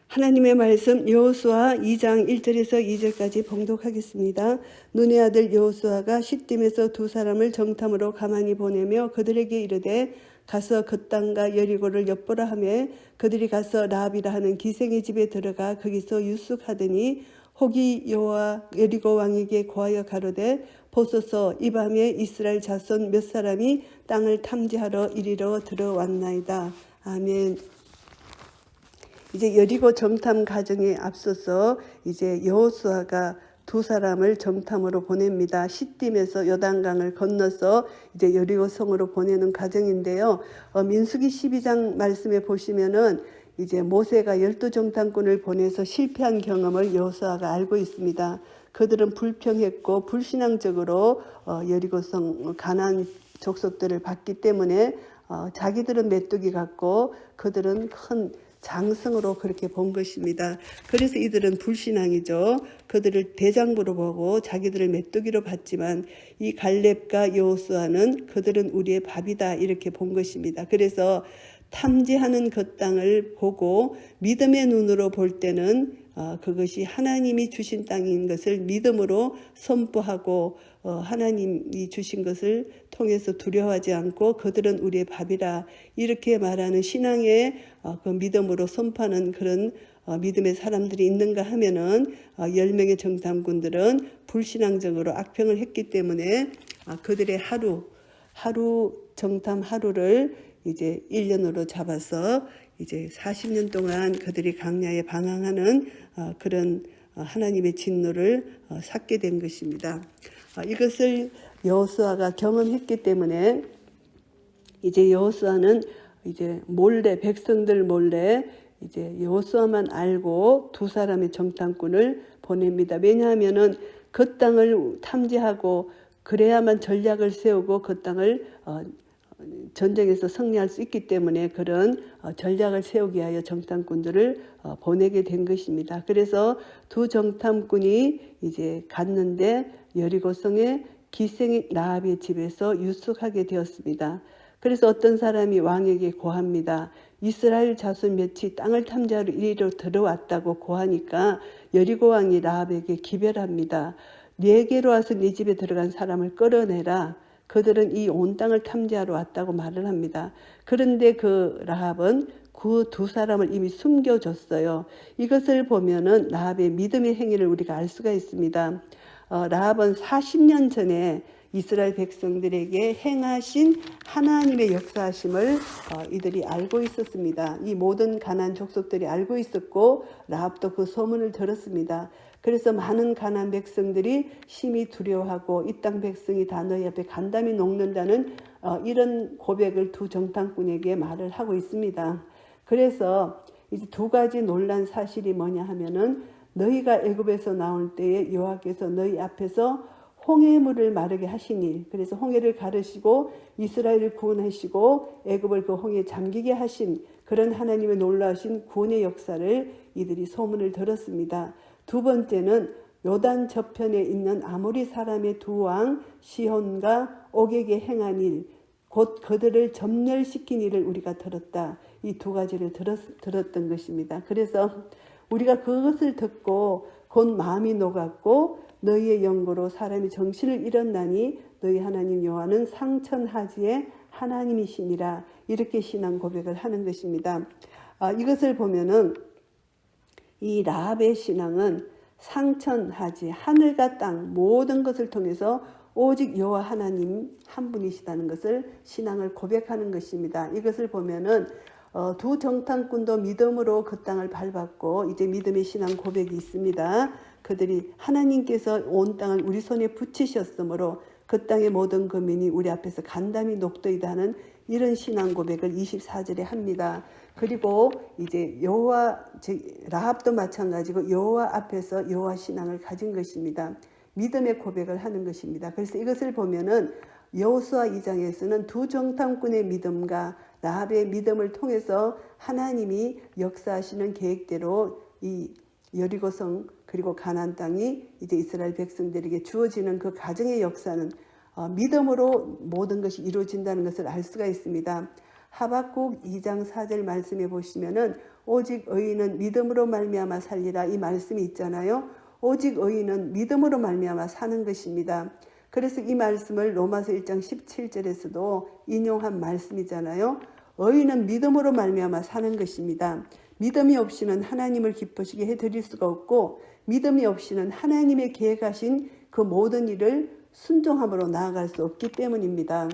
하나님의 말씀 여호수아 2장 1절에서 2절까지 봉독하겠습니다. 눈의 아들 여호수아가 시딤에서 두 사람을 정탐으로 가만히 보내며 그들에게 이르되 가서 그 땅과 여리고를 엿보라 하며 그들이 가서 라합이라 하는 기생의 집에 들어가 거기서 유숙하더니 혹이 여리고 왕에게 고하여 가로되 보소서 이 밤에 이스라엘 자손 몇 사람이 땅을 탐지하러 이리로 들어왔나이다. 아멘. 이제 여리고 정탐 과정에 앞서서 이제 여호수아가 두 사람을 정탐으로 보냅니다. 시딤에서 요단강을 건너서 이제 여리고 성으로 보내는 과정인데요. 민수기 12장 말씀에 보시면은 이제 모세가 12정탐꾼을 보내서 실패한 경험을 여호수아가 알고 있습니다. 그들은 불평했고 불신앙적으로 여리고성 가나안 족속들을 봤기 때문에 자기들은 메뚜기 같고 그들은 큰 장성으로 그렇게 본 것입니다. 그래서 이들은 불신앙이죠. 그들을 대장부로 보고 자기들을 메뚜기로 봤지만 이 갈렙과 여호수아는 그들은 우리의 밥이다 이렇게 본 것입니다. 그래서 탐지하는 그 땅을 보고 믿음의 눈으로 볼 때는 그것이 하나님이 주신 땅인 것을 믿음으로 선포하고 하나님이 주신 것을 통해서 두려워하지 않고 그들은 우리의 밥이라 이렇게 말하는 신앙의 그 믿음으로 선포하는 그런 믿음의 사람들이 있는가 하면은 10명의 정탐꾼들은 불신앙적으로 악평을 했기 때문에 그들의 하루 정탐 하루를 이제 1년으로 잡아서 이제 40년 동안 그들이 광야에 방황하는 그런 하나님의 진노를 샀게 된 것입니다. 이것을 여호수아가 경험했기 때문에 이제 여호수아는 이제 몰래 백성들 몰래 이제 여호수아만 알고 두 사람의 정탐꾼을 보냅니다. 왜냐하면은 그 땅을 탐지하고 그래야만 전략을 세우고 그 땅을 전쟁에서 승리할 수 있기 때문에 그런 전략을 세우기 위하여 정탐꾼들을 보내게 된 것입니다. 그래서 두 정탐꾼이 이제 갔는데 여리고성의 기생의 라합의 집에서 유숙하게 되었습니다. 그래서 어떤 사람이 왕에게 고합니다. 이스라엘 자손 몇이 땅을 탐지하러 이리로 들어왔다고 고하니까 여리고 왕이 라합에게 기별합니다. 네게로 와서 네 집에 들어간 사람을 끌어내라. 그들은 이 온 땅을 탐지하러 왔다고 말을 합니다. 그런데 그 라합은 그 두 사람을 이미 숨겨줬어요. 이것을 보면은 라합의 믿음의 행위를 우리가 알 수가 있습니다. 라합은 40년 전에 이스라엘 백성들에게 행하신 하나님의 역사하심을 이들이 알고 있었습니다. 이 모든 가나안 족속들이 알고 있었고 라합도 그 소문을 들었습니다. 그래서 많은 가나안 백성들이 심히 두려워하고 이 땅 백성이 다 너희 앞에 간담이 녹는다는 이런 고백을 두 정탐꾼에게 말을 하고 있습니다. 그래서 이제 두 가지 놀란 사실이 뭐냐 하면은 너희가 애굽에서 나올 때에 여호와께서 너희 앞에서 홍해물을 마르게 하시니 그래서 홍해를 가르시고 이스라엘을 구원하시고 애굽을 그 홍해에 잠기게 하신 그런 하나님의 놀라우신 구원의 역사를 이들이 소문을 들었습니다. 두 번째는 요단 저편에 있는 아모리 사람의 두 왕 시혼과 옥에게 행한 일, 곧 그들을 점멸시킨 일을 우리가 들었다. 이 두 가지를 들었던 것입니다. 그래서 우리가 그것을 듣고 곧 마음이 녹았고 너희의 영고로 사람이 정신을 잃었나니 너희 하나님 여호와는 상천하지의 하나님이시니라 이렇게 신앙 고백을 하는 것입니다. 이것을 보면은 이 라합의 신앙은 상천하지 하늘과 땅 모든 것을 통해서 오직 여호와 하나님 한 분이시다는 것을 신앙을 고백하는 것입니다. 이것을 보면은 두 정탐꾼도 믿음으로 그 땅을 밟았고 이제 믿음의 신앙 고백이 있습니다. 그들이 하나님께서 온 땅을 우리 손에 붙이셨으므로 그 땅의 모든 거민이 우리 앞에서 간담이 녹도이다 하는 이런 신앙 고백을 24절에 합니다. 그리고 이제 라합도 마찬가지고 여호와 앞에서 여호와 신앙을 가진 것입니다. 믿음의 고백을 하는 것입니다. 그래서 이것을 보면은 여호수아 2장에서는 두 정탐꾼의 믿음과 라합의 믿음을 통해서 하나님이 역사하시는 계획대로 이 여리고성 그리고 가나안 땅이 이제 이스라엘 백성들에게 주어지는 그 가정의 역사는 믿음으로 모든 것이 이루어진다는 것을 알 수가 있습니다. 하박국 2장 4절 말씀에 보시면은 오직 의인은 믿음으로 말미암아 살리라 이 말씀이 있잖아요. 오직 의인은 믿음으로 말미암아 사는 것입니다. 그래서 이 말씀을 로마서 1장 17절에서도 인용한 말씀이잖아요. 의인은 믿음으로 말미암아 사는 것입니다. 믿음이 없이는 하나님을 기쁘시게 해드릴 수가 없고 믿음이 없이는 하나님의 계획하신 그 모든 일을 순종함으로 나아갈 수 없기 때문입니다.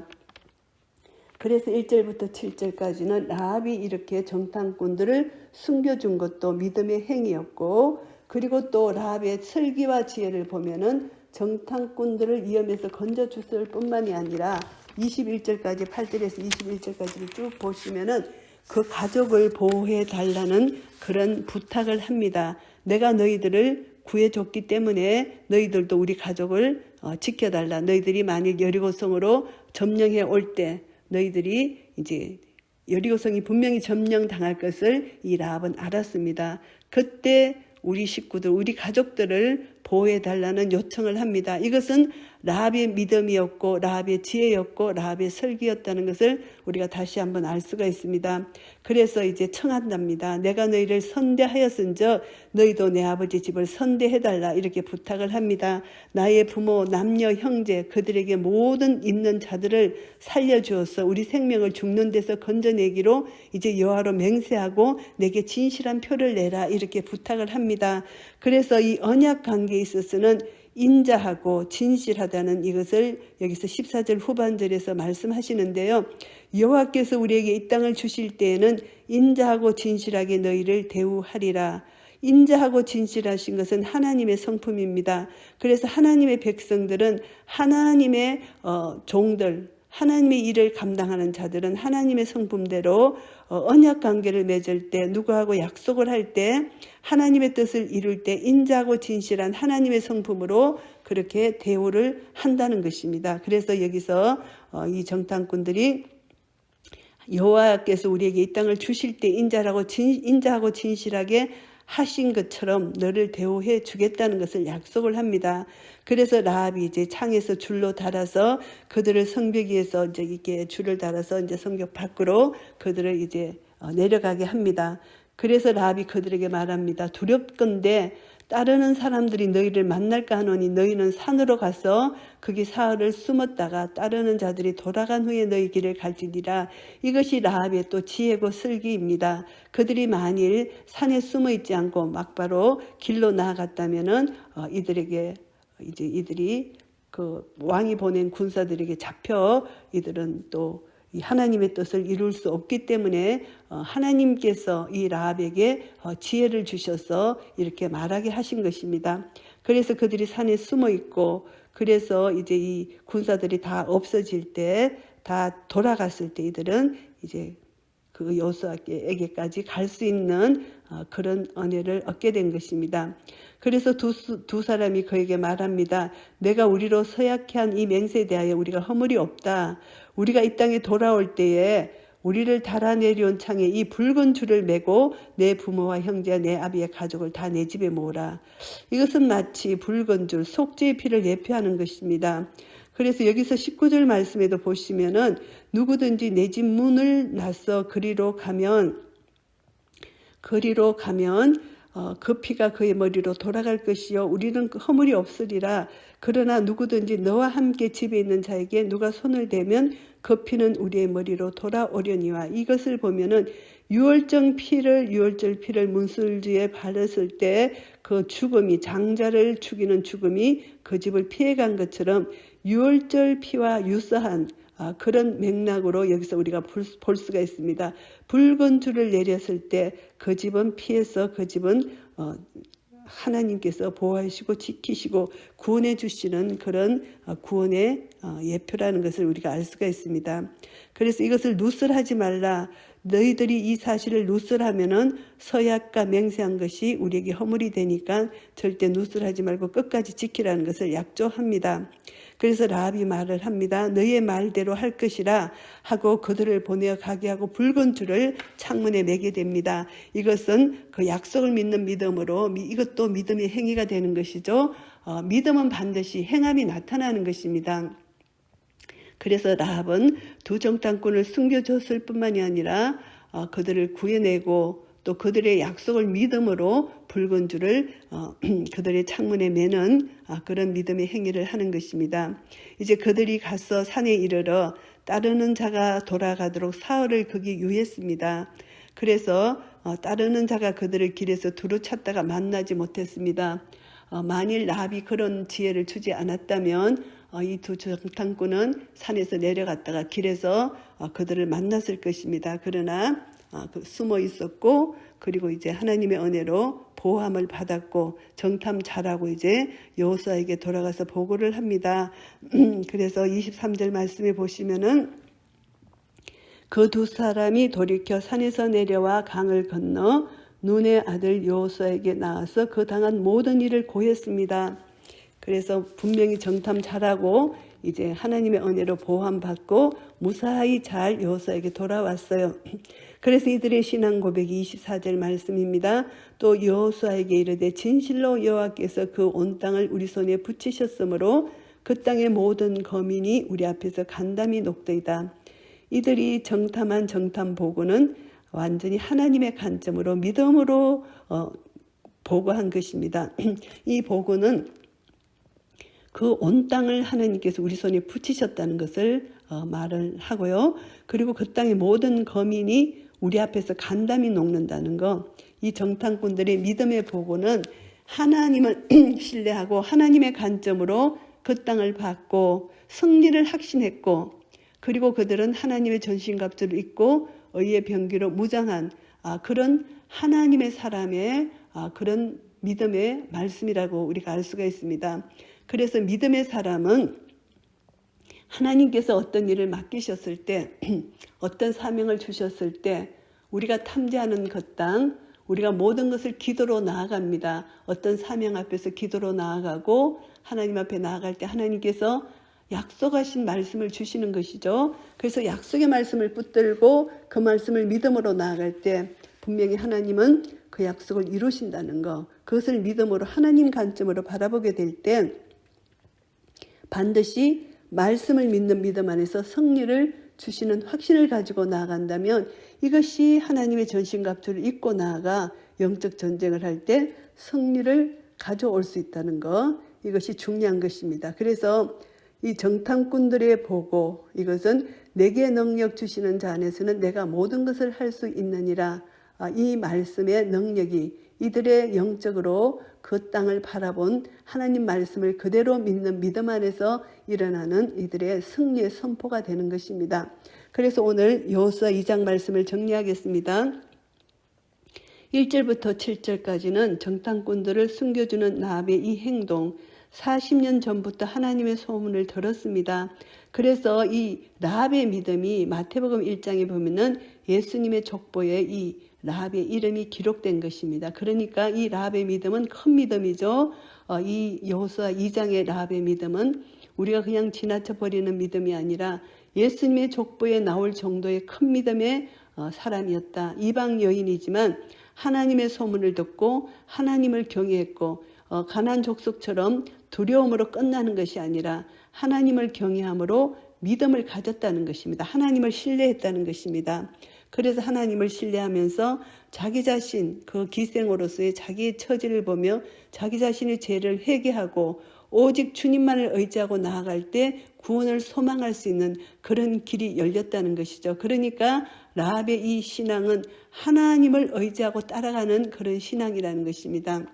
그래서 1절부터 7절까지는 라합이 이렇게 정탐꾼들을 숨겨준 것도 믿음의 행위였고 그리고 또 라합의 설기와 지혜를 보면은 정탐꾼들을 위험에서 건져줬을 뿐만이 아니라 21절까지 8절에서 21절까지를 쭉 보시면은 그 가족을 보호해 달라는 그런 부탁을 합니다. 내가 너희들을 구해줬기 때문에 너희들도 우리 가족을 지켜달라. 너희들이 만일 여리고성으로 점령해 올 때 너희들이 이제 여리고성이 분명히 점령당할 것을 이 라합은 알았습니다. 그때 우리 식구들, 우리 가족들을 보호해 달라는 요청을 합니다. 이것은 라합의 믿음이었고 라합의 지혜였고 라합의 설기였다는 것을 우리가 다시 한번 알 수가 있습니다. 그래서 이제 청한답니다. 내가 너희를 선대하였은즉 너희도 내 아버지 집을 선대해달라 이렇게 부탁을 합니다. 나의 부모, 남녀, 형제 그들에게 모든 있는 자들을 살려주어서 우리 생명을 죽는 데서 건져내기로 이제 여호와로 맹세하고 내게 진실한 표를 내라 이렇게 부탁을 합니다. 그래서 이 언약 관계에 있어서는 인자하고 진실하다는 이것을 여기서 14절 후반절에서 말씀하시는데요. 여호와께서 우리에게 이 땅을 주실 때에는 인자하고 진실하게 너희를 대우하리라. 인자하고 진실하신 것은 하나님의 성품입니다. 그래서 하나님의 백성들은 하나님의 종들, 하나님의 일을 감당하는 자들은 하나님의 성품대로 언약 관계를 맺을 때 누구하고 약속을 할 때 하나님의 뜻을 이룰 때 인자하고 진실한 하나님의 성품으로 그렇게 대우를 한다는 것입니다. 그래서 여기서 이 정탐꾼들이 여호와께서 우리에게 이 땅을 주실 때 인자하고 진실하게 하신 것처럼 너를 대우해 주겠다는 것을 약속을 합니다. 그래서 라합이 이제 창에서 줄로 달아서 그들을 성벽 위에서 이제 이렇게 줄을 달아서 이제 성벽 밖으로 그들을 이제 내려가게 합니다. 그래서 라합이 그들에게 말합니다. 두렵건대 따르는 사람들이 너희를 만날까 하노니 너희는 산으로 가서 거기 사흘을 숨었다가 따르는 자들이 돌아간 후에 너희 길을 갈지니라. 이것이 라합의 또 지혜고 슬기입니다. 그들이 만일 산에 숨어 있지 않고 막바로 길로 나아갔다면은 이들에게 이제 이들이 그 왕이 보낸 군사들에게 잡혀 이들은 또 이 하나님의 뜻을 이룰 수 없기 때문에 하나님께서 이 라합에게 지혜를 주셔서 이렇게 말하게 하신 것입니다. 그래서 그들이 산에 숨어 있고 그래서 이제 이 군사들이 다 없어질 때 다 돌아갔을 때 이들은 이제 그 여호수아에게까지 갈 수 있는 그런 은혜를 얻게 된 것입니다. 그래서 두 사람이 그에게 말합니다. 내가 우리로 서약해 한 이 맹세에 대하여 우리가 허물이 없다. 우리가 이 땅에 돌아올 때에 우리를 달아내려온 창에 이 붉은 줄을 메고 내 부모와 형제와 내 아비의 가족을 다 내 집에 모으라. 이것은 마치 붉은 줄, 속죄의 피를 예표하는 것입니다. 그래서 여기서 19절 말씀에도 보시면은 누구든지 내 집 문을 나서 그리로 가면 그 피가 그의 머리로 돌아갈 것이요 우리는 허물이 없으리라. 그러나 누구든지 너와 함께 집에 있는 자에게 누가 손을 대면 그 피는 우리의 머리로 돌아오려니와. 이것을 보면은 유월절 피를 문술지에 바르실 때 그 죽음이 장자를 죽이는 죽음이 그 집을 피해간 것처럼 유월절 피와 유사한 그런 맥락으로 여기서 우리가 볼 수가 있습니다. 붉은 줄을 내렸을 때 그 집은 피해서 그 집은 하나님께서 보호하시고 지키시고 구원해 주시는 그런 구원의 예표라는 것을 우리가 알 수가 있습니다. 그래서 이것을 누설하지 말라. 너희들이 이 사실을 누설하면은 서약과 맹세한 것이 우리에게 허물이 되니까 절대 누설하지 말고 끝까지 지키라는 것을 약조합니다. 그래서 라합이 말을 합니다. 너희의 말대로 할 것이라 하고 그들을 보내어 가게 하고 붉은 줄을 창문에 매게 됩니다. 이것은 그 약속을 믿는 믿음으로 이것도 믿음의 행위가 되는 것이죠. 믿음은 반드시 행함이 나타나는 것입니다. 그래서 라합은 두 정탐꾼을 숨겨줬을 뿐만이 아니라 그들을 구해내고 또 그들의 약속을 믿음으로 붉은 줄을 그들의 창문에 매는 그런 믿음의 행위를 하는 것입니다. 이제 그들이 가서 산에 이르러 따르는 자가 돌아가도록 사흘을 거기 유했습니다. 그래서 따르는 자가 그들을 길에서 두루 찾다가 만나지 못했습니다. 만일 라합이 그런 지혜를 주지 않았다면 이 두 정탐꾼은 산에서 내려갔다가 길에서 그들을 만났을 것입니다. 그러나 숨어 있었고 그리고 이제 하나님의 은혜로 보호함을 받았고 정탐 잘하고 이제 여호수아에게 돌아가서 보고를 합니다. 그래서 23절 말씀에 보시면은 그 두 사람이 돌이켜 산에서 내려와 강을 건너 눈의 아들 여호수아에게 나와서 그 당한 모든 일을 고했습니다. 그래서 분명히 정탐 잘하고 이제 하나님의 은혜로 보호함 받고 무사히 잘 여호수아에게 돌아왔어요. 그래서 이들의 신앙 고백이 24절 말씀입니다. 또 여호수아에게 이르되 진실로 여호와께서 그 온 땅을 우리 손에 붙이셨으므로 그 땅의 모든 거민이 우리 앞에서 간담이 녹더이다. 이들이 정탐한 정탐 보고는 완전히 하나님의 관점으로 믿음으로 보고한 것입니다. 이 보고는 그 온 땅을 하나님께서 우리 손에 붙이셨다는 것을 말을 하고요. 그리고 그 땅의 모든 거민이 우리 앞에서 간담이 녹는다는 것. 이 정탐꾼들의 믿음의 보고는 하나님을 신뢰하고 하나님의 관점으로 그 땅을 받고 승리를 확신했고 그리고 그들은 하나님의 전신갑주를 입고 의의 병기로 무장한 그런 하나님의 사람의 그런 믿음의 말씀이라고 우리가 알 수가 있습니다. 그래서 믿음의 사람은 하나님께서 어떤 일을 맡기셨을 때 어떤 사명을 주셨을 때 우리가 탐지하는 그 땅 우리가 모든 것을 기도로 나아갑니다. 어떤 사명 앞에서 기도로 나아가고 하나님 앞에 나아갈 때 하나님께서 약속하신 말씀을 주시는 것이죠. 그래서 약속의 말씀을 붙들고 그 말씀을 믿음으로 나아갈 때 분명히 하나님은 그 약속을 이루신다는 것, 그것을 믿음으로 하나님 관점으로 바라보게 될 때 반드시 말씀을 믿는 믿음 안에서 승리를 주시는 확신을 가지고 나아간다면 이것이 하나님의 전신갑주를 입고 나아가 영적 전쟁을 할 때 승리를 가져올 수 있다는 것, 이것이 중요한 것입니다. 그래서 이 정탐꾼들의 보고, 이것은 내게 능력 주시는 자 안에서는 내가 모든 것을 할 수 있느니라. 이 말씀의 능력이 이들의 영적으로 그 땅을 바라본 하나님 말씀을 그대로 믿는 믿음 안에서 일어나는 이들의 승리의 선포가 되는 것입니다. 그래서 오늘 여호수아 2장 말씀을 정리하겠습니다. 1절부터 7절까지는 정탐꾼들을 숨겨주는 라합의 이 행동, 40년 전부터 하나님의 소문을 들었습니다. 그래서 이 라합의 믿음이 마태복음 1장에 보면은 예수님의 족보에 이 라합의 이름이 기록된 것입니다. 그러니까 이 라합의 믿음은 큰 믿음이죠. 이 여호수아 2장의 라합의 믿음은 우리가 그냥 지나쳐 버리는 믿음이 아니라 예수님의 족보에 나올 정도의 큰 믿음의 사람이었다. 이방 여인이지만 하나님의 소문을 듣고 하나님을 경외했고 가나안 족속처럼 두려움으로 끝나는 것이 아니라 하나님을 경외함으로 믿음을 가졌다는 것입니다. 하나님을 신뢰했다는 것입니다. 그래서 하나님을 신뢰하면서 자기 자신, 그 기생으로서의 자기의 처지를 보며 자기 자신의 죄를 회개하고 오직 주님만을 의지하고 나아갈 때 구원을 소망할 수 있는 그런 길이 열렸다는 것이죠. 그러니까 라합의 이 신앙은 하나님을 의지하고 따라가는 그런 신앙이라는 것입니다.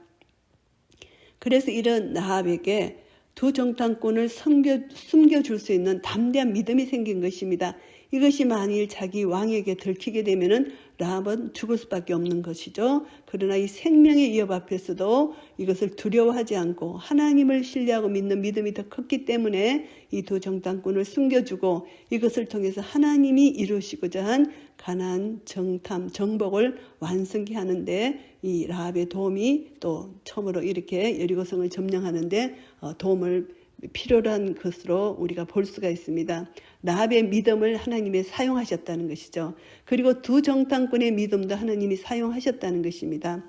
그래서 이런 라합에게 두 정탐꾼을 숨겨줄 수 있는 담대한 믿음이 생긴 것입니다. 이것이 만일 자기 왕에게 들키게 되면은 라합은 죽을 수밖에 없는 것이죠. 그러나 이 생명의 위협 앞에서도 이것을 두려워하지 않고 하나님을 신뢰하고 믿는 믿음이 더 컸기 때문에 이 두 정탐꾼을 숨겨주고 이것을 통해서 하나님이 이루시고자 한 가나안 정탐 정복을 완성케 하는데 이 라합의 도움이 또 처음으로 이렇게 여리고성을 점령하는데 도움을 필요로 한 것으로 우리가 볼 수가 있습니다. 라합의 믿음을 하나님이 사용하셨다는 것이죠. 그리고 두 정탐꾼의 믿음도 하나님이 사용하셨다는 것입니다.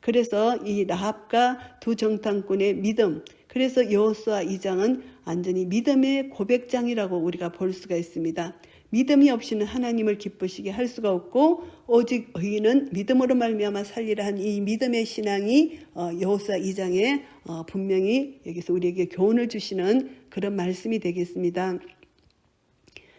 그래서 이 라합과 두 정탐꾼의 믿음, 그래서 여호수아 2장은 완전히 믿음의 고백장이라고 우리가 볼 수가 있습니다. 믿음이 없이는 하나님을 기쁘시게 할 수가 없고 오직 의인은 믿음으로 말미암아 살리라 한 이 믿음의 신앙이 여호수아 2장에 분명히 여기서 우리에게 교훈을 주시는 그런 말씀이 되겠습니다.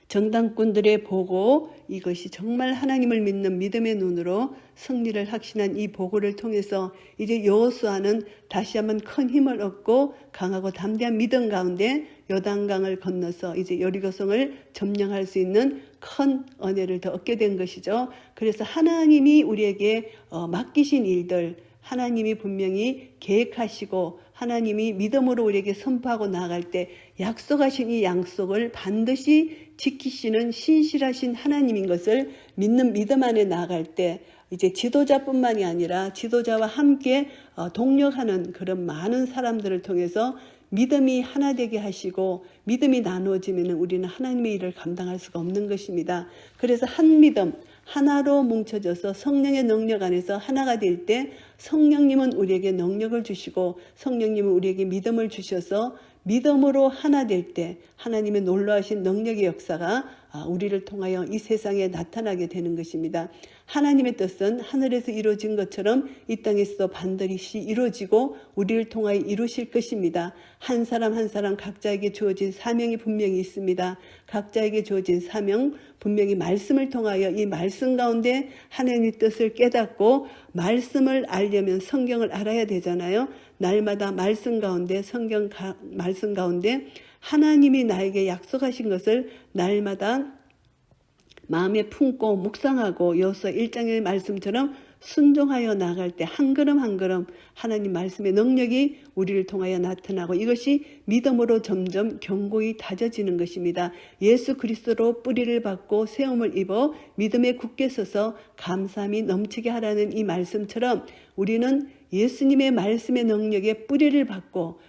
정탐꾼들의 보고, 이것이 정말 하나님을 믿는 믿음의 눈으로 승리를 확신한 이 보고를 통해서 이제 여호수아는 다시 한번 큰 힘을 얻고 강하고 담대한 믿음 가운데 요단강을 건너서 이제 여리고성을 점령할 수 있는 큰 은혜를 더 얻게 된 것이죠. 그래서 하나님이 우리에게 맡기신 일들, 하나님이 분명히 계획하시고 하나님이 믿음으로 우리에게 선포하고 나아갈 때 약속하신 이 약속을 반드시 지키시는 신실하신 하나님인 것을 믿는 믿음 안에 나아갈 때 이제 지도자뿐만이 아니라 지도자와 함께 동력하는 그런 많은 사람들을 통해서 믿음이 하나 되게 하시고 믿음이 나누어지면 우리는 하나님의 일을 감당할 수가 없는 것입니다. 그래서 한 믿음, 하나로 뭉쳐져서 성령의 능력 안에서 하나가 될 때 성령님은 우리에게 능력을 주시고 성령님은 우리에게 믿음을 주셔서 믿음으로 하나 될 때 하나님의 놀라우신 능력의 역사가 우리를 통하여 이 세상에 나타나게 되는 것입니다. 하나님의 뜻은 하늘에서 이루어진 것처럼 이 땅에서도 반드시 이루어지고 우리를 통하여 이루실 것입니다. 한 사람 한 사람 각자에게 주어진 사명이 분명히 있습니다. 각자에게 주어진 사명, 분명히 말씀을 통하여 이 말씀 가운데 하나님의 뜻을 깨닫고 말씀을 알려면 성경을 알아야 되잖아요. 날마다 말씀 가운데 말씀 가운데 하나님이 나에게 약속하신 것을 날마다 마음에 품고 묵상하고 여호수아 1장의 말씀처럼 순종하여 나아갈 때 한 걸음 한 걸음 하나님 말씀의 능력이 우리를 통하여 나타나고 이것이 믿음으로 점점 견고히 다져지는 것입니다. 예수 그리스도로 뿌리를 받고 세움을 입어 믿음에 굳게 서서 감사함이 넘치게 하라는 이 말씀처럼 우리는 예수님의 말씀의 능력에 뿌리를 받고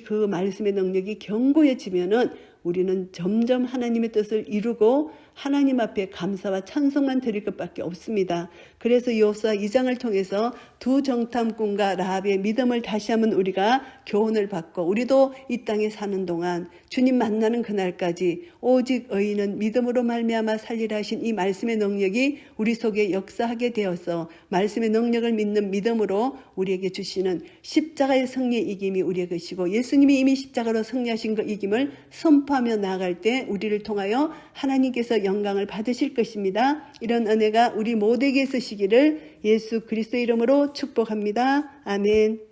그 말씀의 능력이 견고해지면은 우리는 점점 하나님의 뜻을 이루고 하나님 앞에 감사와 찬송만 드릴 것밖에 없습니다. 그래서 여호수아 2장을 통해서 두 정탐꾼과 라합의 믿음을 다시 한번 우리가 교훈을 받고 우리도 이 땅에 사는 동안 주님 만나는 그날까지 오직 의인은 믿음으로 말미암아 살리라 하신 이 말씀의 능력이 우리 속에 역사하게 되어서 말씀의 능력을 믿는 믿음으로 우리에게 주시는 십자가의 승리의 이김이 우리의 것이고 예수님이 이미 십자가로 승리하신 그 이김을 선포하며 나아갈 때 우리를 통하여 하나님께서 영광을 받으실 것입니다. 이런 은혜가 우리 모두에게 있으시기를 예수 그리스도 이름으로 축복합니다. 아멘.